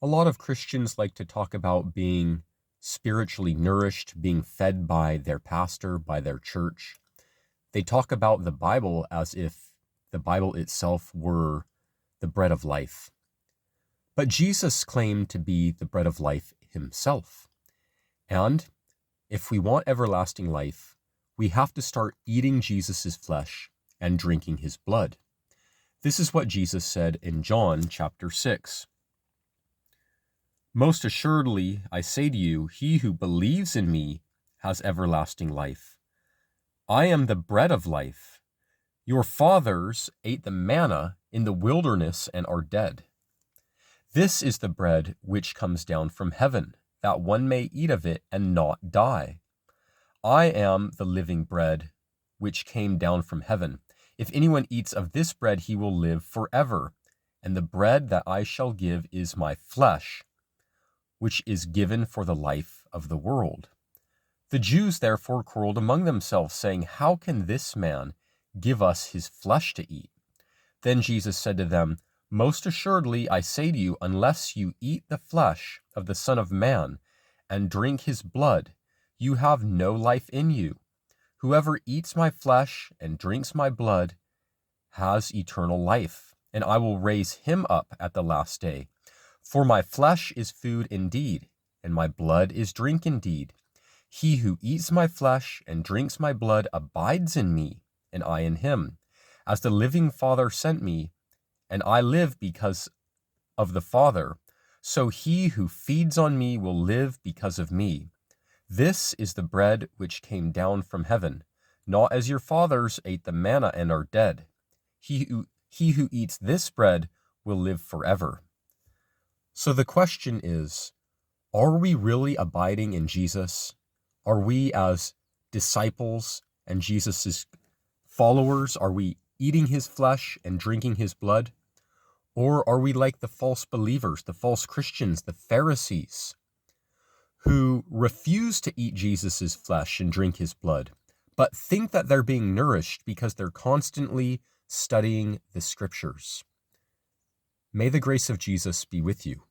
A lot of Christians like to talk about being spiritually nourished, being fed by their pastor, by their church. They talk about the Bible as if the Bible itself were the bread of life. But Jesus claimed to be the bread of life himself. And if we want everlasting life, we have to start eating Jesus' flesh and drinking his blood. This is what Jesus said in John chapter 6. Most assuredly, I say to you, he who believes in me has everlasting life. I am the bread of life. Your fathers ate the manna in the wilderness and are dead. This is the bread which comes down from heaven, that one may eat of it and not die. I am the living bread which came down from heaven. If anyone eats of this bread, he will live forever. And the bread that I shall give is my flesh, which is given for the life of the world. The Jews therefore quarreled among themselves, saying, How can this man give us his flesh to eat? Then Jesus said to them, Most assuredly I say to you, unless you eat the flesh of the Son of Man and drink his blood, you have no life in you. Whoever eats my flesh and drinks my blood has eternal life, and I will raise him up at the last day. For my flesh is food indeed, and my blood is drink indeed. He who eats my flesh and drinks my blood abides in me, and I in him. As the living Father sent me, and I live because of the Father, so he who feeds on me will live because of me. This is the bread which came down from heaven, not as your fathers ate the manna and are dead. He who eats this bread will live forever. So the question is, are we really abiding in Jesus? Are we, as disciples and Jesus' followers, are we eating his flesh and drinking his blood? Or are we like the false believers, the false Christians, the Pharisees, who refuse to eat Jesus' flesh and drink his blood, but think that they're being nourished because they're constantly studying the scriptures? May the grace of Jesus be with you.